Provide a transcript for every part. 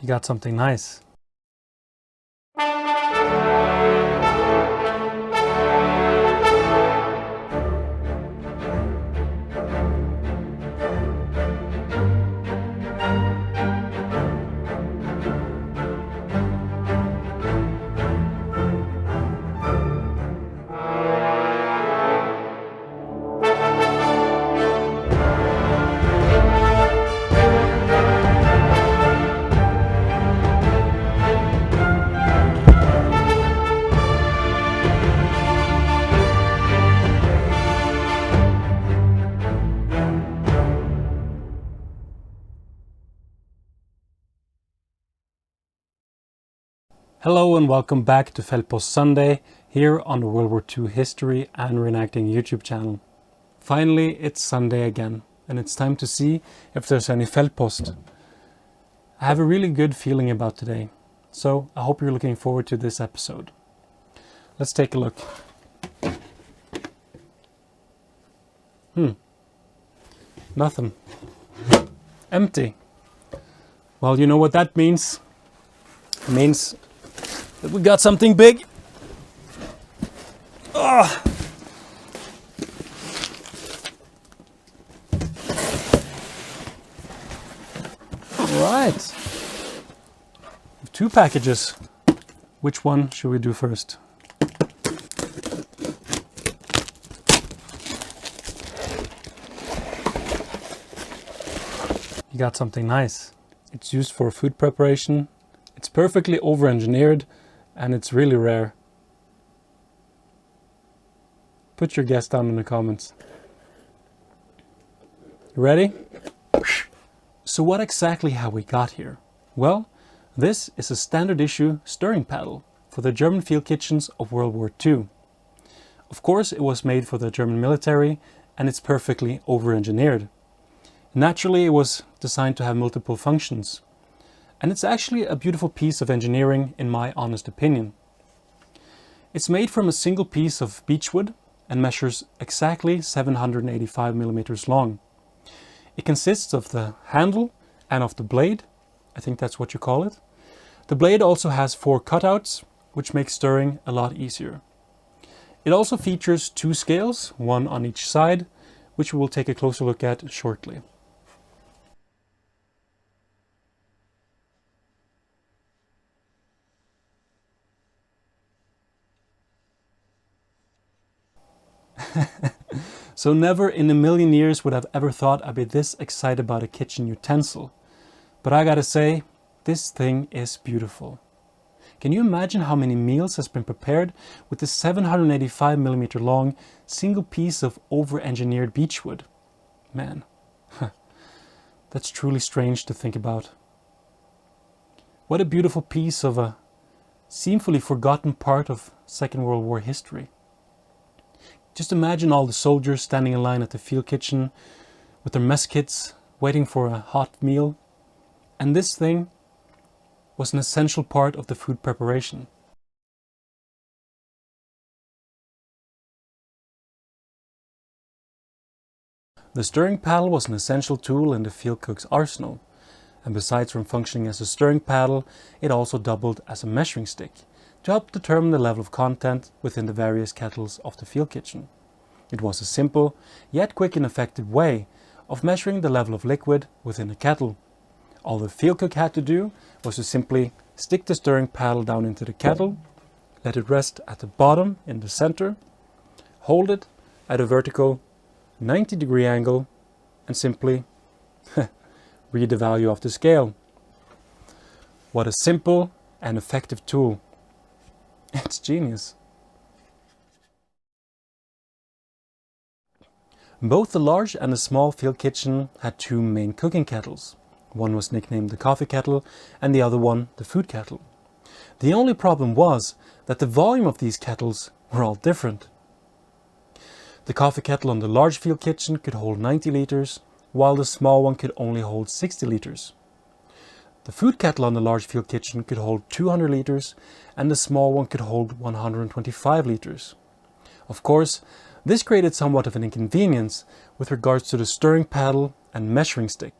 You got something nice. Hello and welcome back to Feldpost Sunday here on the World War II History and Reenacting YouTube channel. Finally, it's Sunday again and it's time to see if there's any Feldpost. I have a really good feeling about today, so I hope you're looking forward to this episode. Let's take a look. Nothing. Empty. Well, you know what that means. It means that we got something big. All right. Two packages. Which one should we do first? You got something nice. It's used for food preparation. It's perfectly over-engineered. And it's really rare. Put your guess down in the comments. You ready? So what exactly have we got here? Well, this is a standard issue stirring paddle for the German field kitchens of World War II. Of course, it was made for the German military and it's perfectly over-engineered. Naturally, it was designed to have multiple functions. And it's actually a beautiful piece of engineering in my honest opinion. It's made from a single piece of beechwood and measures exactly 785 millimeters long. It consists of the handle and of the blade. I think that's what you call it. The blade also has 4 cutouts, which makes stirring a lot easier. It also features 2 scales, one on each side, which we will take a closer look at shortly. So never in a million years would I've ever thought I'd be this excited about a kitchen utensil. But I gotta say, this thing is beautiful. Can you imagine how many meals has been prepared with this 785 millimeter long single piece of over-engineered beechwood? Man, that's truly strange to think about. What a beautiful piece of a seemingly forgotten part of Second World War history. Just imagine all the soldiers standing in line at the field kitchen with their mess kits, waiting for a hot meal. And this thing was an essential part of the food preparation. The stirring paddle was an essential tool in the field cook's arsenal. And besides from functioning as a stirring paddle, it also doubled as a measuring stick to help determine the level of content within the various kettles of the field kitchen. It was a simple, yet quick and effective way of measuring the level of liquid within a kettle. All the field cook had to do was to simply stick the stirring paddle down into the kettle, let it rest at the bottom in the center, hold it at a vertical 90-degree angle, and simply read the value of the scale. What a simple and effective tool. It's genius. Both the large and the small field kitchen had 2 main cooking kettles. One was nicknamed the coffee kettle and the other one the food kettle. The only problem was that the volume of these kettles were all different. The coffee kettle on the large field kitchen could hold 90 liters, while the small one could only hold 60 liters. The food kettle on the large field kitchen could hold 200 liters and the small one could hold 125 liters. Of course, this created somewhat of an inconvenience with regards to the stirring paddle and measuring stick.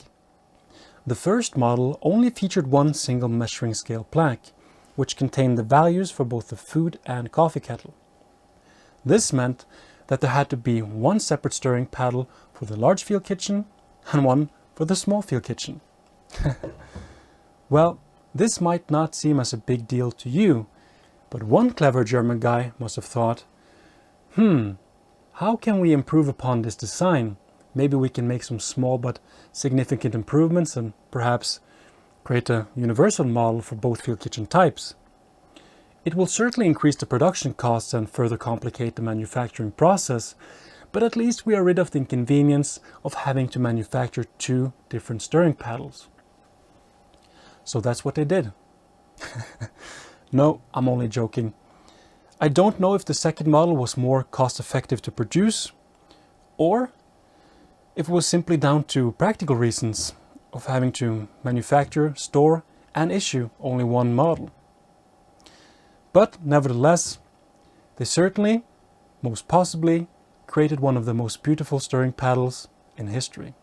The first model only featured one single measuring scale plaque, which contained the values for both the food and coffee kettle. This meant that there had to be one separate stirring paddle for the large field kitchen and one for the small field kitchen. Well, this might not seem as a big deal to you, but one clever German guy must have thought, how can we improve upon this design? Maybe we can make some small but significant improvements and perhaps create a universal model for both field kitchen types. It will certainly increase the production costs and further complicate the manufacturing process, but at least we are rid of the inconvenience of having to manufacture two different stirring paddles. So that's what they did. No, I'm only joking. I don't know if the second model was more cost-effective to produce, or if it was simply down to practical reasons of having to manufacture, store, and issue only one model. But nevertheless, they certainly, most possibly, created one of the most beautiful stirring paddles in history.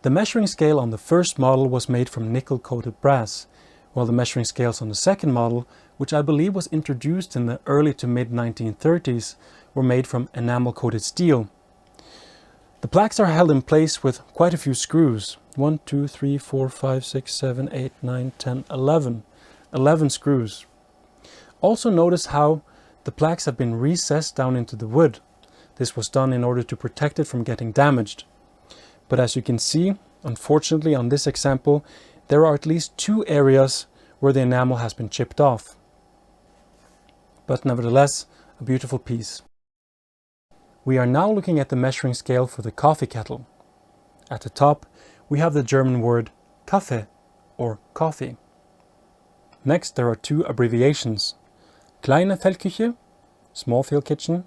The measuring scale on the first model was made from nickel-coated brass, while the measuring scales on the second model, which I believe was introduced in the early to mid-1930s, were made from enamel-coated steel. The plaques are held in place with quite a few screws. 1, 2, 3, 4, 5, 6, 7, 8, 9, 10, 11. 11 screws. Also notice how the plaques have been recessed down into the wood. This was done in order to protect it from getting damaged. But as you can see, unfortunately on this example, there are at least two areas where the enamel has been chipped off. But nevertheless, a beautiful piece. We are now looking at the measuring scale for the coffee kettle. At the top, we have the German word Kaffee, or coffee. Next, there are two abbreviations: Kleine Feldküche, small field kitchen,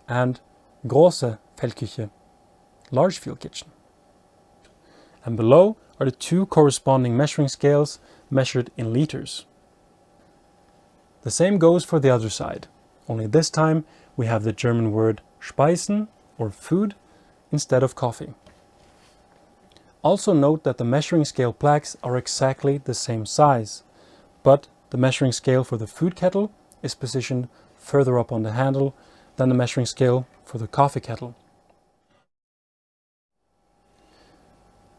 and Große Feldküche, large field kitchen. And below are the two corresponding measuring scales measured in liters. The same goes for the other side, only this time we have the German word Speisen, or food, instead of coffee. Also note that the measuring scale plaques are exactly the same size, but the measuring scale for the food kettle is positioned further up on the handle than the measuring scale for the coffee kettle.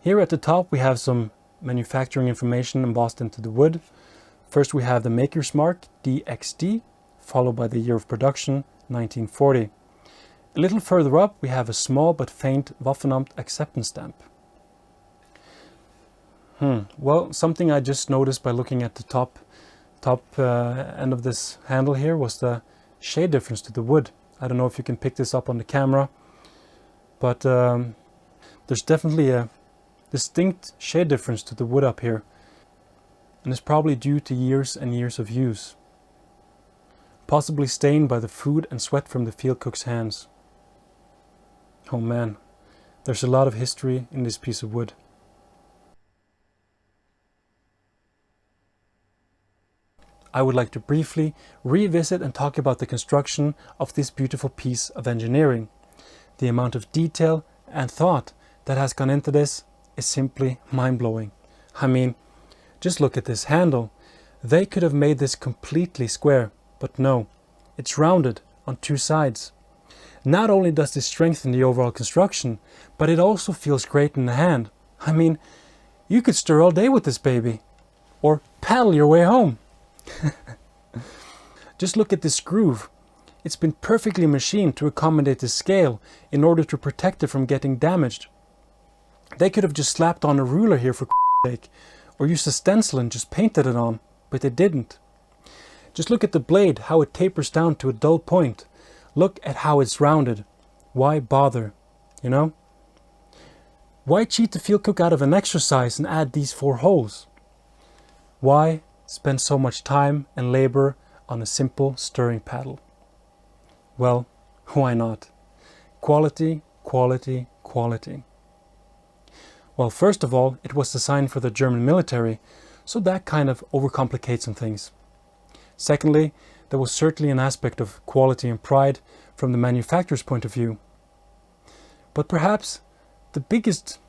Here at the top we have some manufacturing information embossed into the wood. First we have the maker's mark DXD, followed by the year of production 1940. A little further up we have a small but faint Waffenamt acceptance stamp. Well, something I just noticed by looking at the top end of this handle here was the shade difference to the wood. I don't know if you can pick this up on the camera, but there's definitely a distinct shade difference to the wood up here, and it's probably due to years and years of use, possibly stained by the food and sweat from the field cook's hands. Oh man, there's a lot of history in this piece of wood. I would like to briefly revisit and talk about the construction of this beautiful piece of engineering. The amount of detail and thought that has gone into this is simply mind-blowing. I mean, just look at this handle. They could have made this completely square, but no, it's rounded on two sides. Not only does this strengthen the overall construction, but it also feels great in the hand. I mean, you could stir all day with this baby, or paddle your way home. Just look at this groove. It's been perfectly machined to accommodate the scale in order to protect it from getting damaged. They could have just slapped on a ruler here for sake, or used a stencil and just painted it on, but they didn't. Just look at the blade, how it tapers down to a dull point. Look at how it's rounded. Why bother, you know? Why cheat the field cook out of an exercise and add these 4 holes? Why spend so much time and labor on a simple stirring paddle? Well, why not? Quality, quality, quality. Well, first of all, it was designed for the German military, so that kind of overcomplicates some things. Secondly, there was certainly an aspect of quality and pride from the manufacturer's point of view. But perhaps the biggest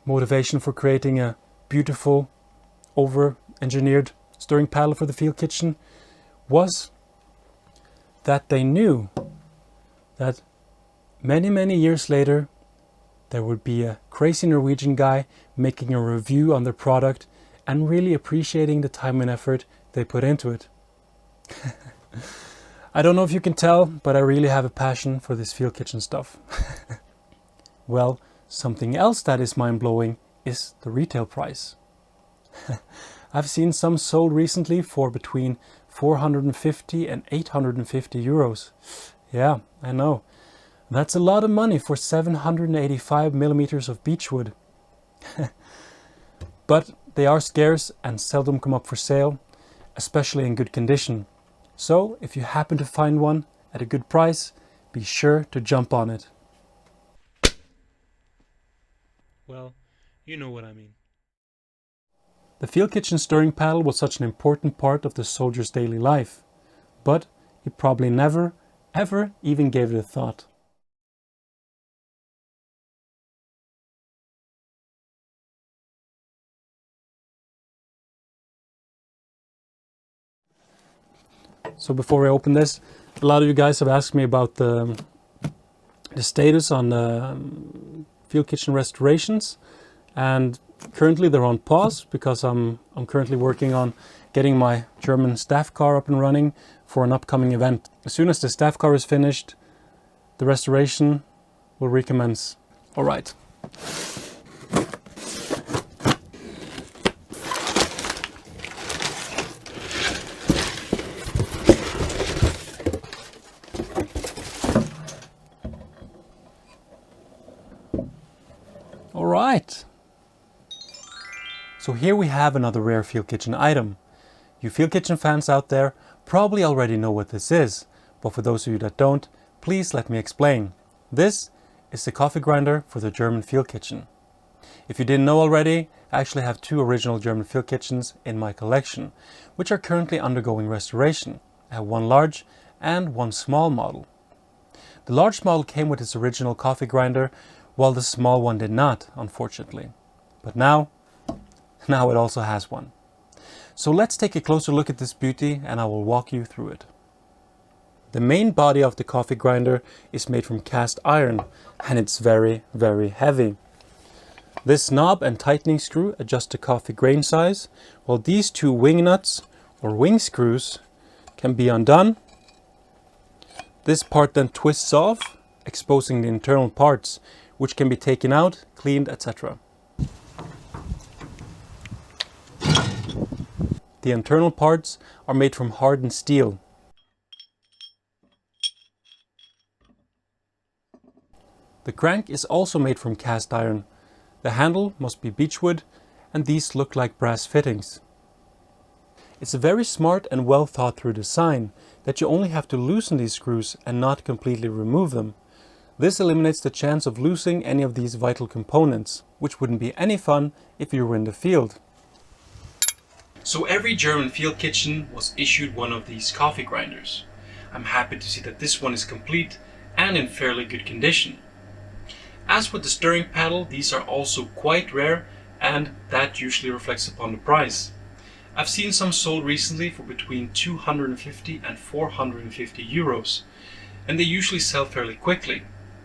motivation for creating a beautiful, over-engineered stirring paddle for the field kitchen was that they knew that many years later there would be a crazy Norwegian guy making a review on their product and really appreciating the time and effort they put into it. I don't know if you can tell, but I really have a passion for this field kitchen stuff. Well, something else that is mind-blowing is the retail price. I've seen some sold recently for between 450 and 850 euros. Yeah, I know. That's a lot of money for 785 millimeters of beechwood. But they are scarce and seldom come up for sale, especially in good condition. So if you happen to find one at a good price, be sure to jump on it. Well, you know what I mean. The field kitchen stirring paddle was such an important part of the soldier's daily life, but he probably never, ever even gave it a thought. So before I open this, a lot of you guys have asked me about the status on field kitchen restorations, and currently they're on pause because I'm currently working on getting my German staff car up and running for an upcoming event. As soon as the staff car is finished, the restoration will recommence. All right. All right. So here we have another rare field kitchen item. You field kitchen fans out there probably already know what this is, but for those of you that don't, please let me explain. This is the coffee grinder for the German field kitchen. If you didn't know already, I actually have two original German field kitchens in my collection, which are currently undergoing restoration. I have one large and one small model. The large model came with its original coffee grinder, while the small one did not, unfortunately. But now it also has one. So let's take a closer look at this beauty and I will walk you through it. The main body of the coffee grinder is made from cast iron and it's very heavy. This knob and tightening screw adjust the coffee grain size, while these two wing nuts or wing screws can be undone. This part then twists off, exposing the internal parts, which can be taken out, cleaned, etc. The internal parts are made from hardened steel. The crank is also made from cast iron. The handle must be beechwood and these look like brass fittings. It's a very smart and well thought through design that you only have to loosen these screws and not completely remove them. This eliminates the chance of losing any of these vital components, which wouldn't be any fun if you were in the field. So every German field kitchen was issued one of these coffee grinders. I'm happy to see that this one is complete and in fairly good condition. As with the stirring paddle, these are also quite rare and that usually reflects upon the price. I've seen some sold recently for between 250 and 450 euros, and they usually sell fairly quickly.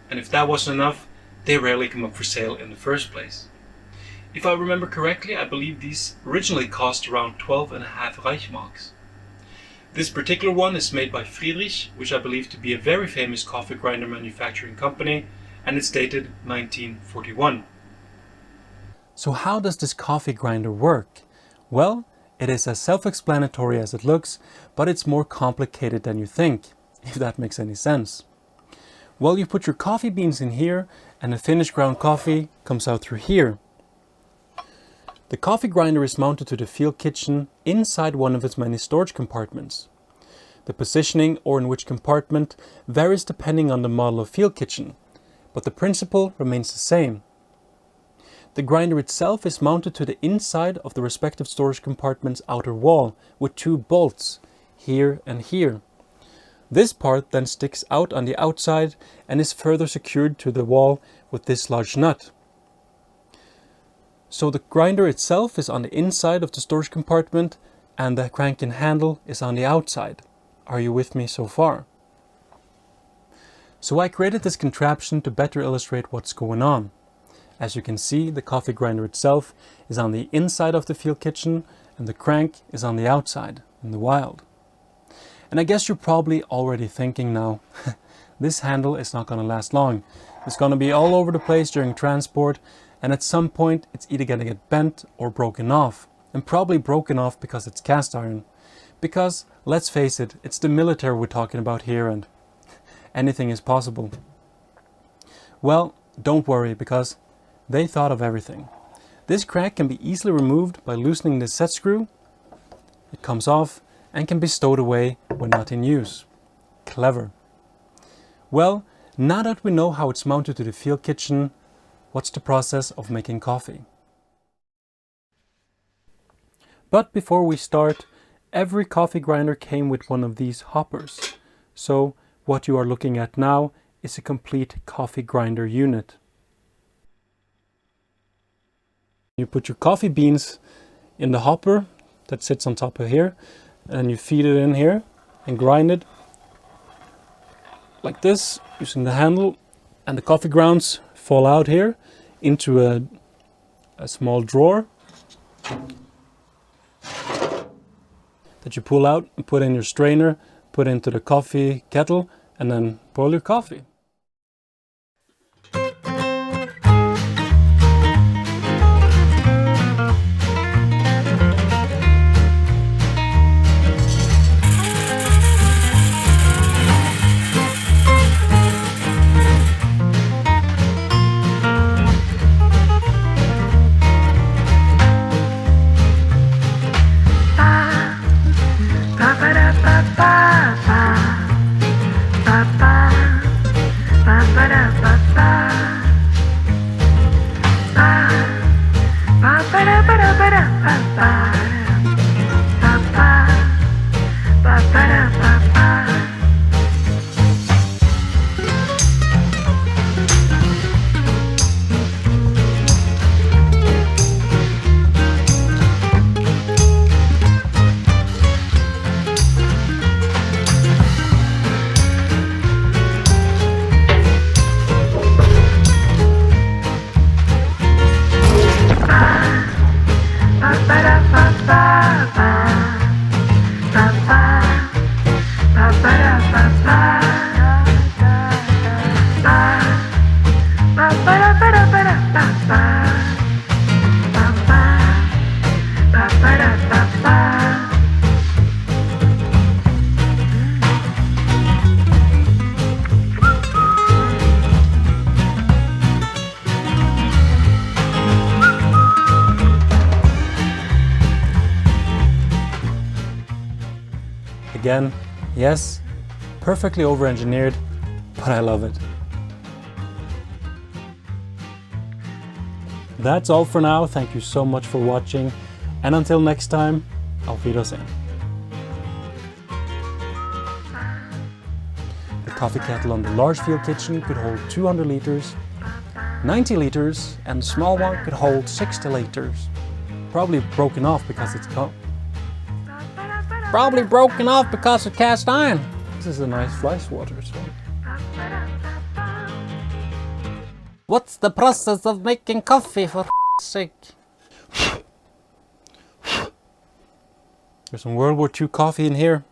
And if that wasn't enough, they rarely come up for sale in the first place. If I remember correctly, I believe these originally cost around 12.5 Reichsmarks. This particular one is made by Friedrich, which I believe to be a very famous coffee grinder manufacturing company, and it's dated 1941. So how does this coffee grinder work? Well, it is as self-explanatory as it looks, but it's more complicated than you think, if that makes any sense. Well, you put your coffee beans in here and the finished ground coffee comes out through here. The coffee grinder is mounted to the field kitchen inside one of its many storage compartments. The positioning or in which compartment varies depending on the model of field kitchen, but the principle remains the same. The grinder itself is mounted to the inside of the respective storage compartment's outer wall with two bolts, here and here. This part then sticks out on the outside and is further secured to the wall with this large nut. So the grinder itself is on the inside of the storage compartment and the crank and handle is on the outside. Are you with me so far? So I created this contraption to better illustrate what's going on. As you can see, the coffee grinder itself is on the inside of the field kitchen and the crank is on the outside in the wild. And I guess you're probably already thinking now, this handle is not going to last long. It's going to be all over the place during transport, and at some point it's either going to get bent or broken off. And probably broken off because it's cast iron. Because, let's face it, it's the military we're talking about here and anything is possible. Well, don't worry, because they thought of everything. This crank can be easily removed by loosening the set screw. It comes off and can be stowed away when not in use. Clever. Well, now that we know how it's mounted to the field kitchen, what's the process of making coffee? But before we start, every coffee grinder came with one of these hoppers. So what you are looking at now is a complete coffee grinder unit. You put your coffee beans in the hopper that sits on top of here, and you feed it in here and grind it like this using the handle, and the coffee grounds fall out here into a small drawer that you pull out and put in your strainer, put into the coffee kettle, and then boil your coffee. Again, yes, perfectly over-engineered, but I love it. That's all for now. Thank you so much for watching, and until next time, auf Wiedersehen. The coffee kettle on the large field kitchen could hold 200 liters, 90 liters, and the small one could hold 60 liters. Probably broken off because it's cast iron. This is a nice fly swatter. So. What's the process of making coffee, for sake? There's some World War II coffee in here.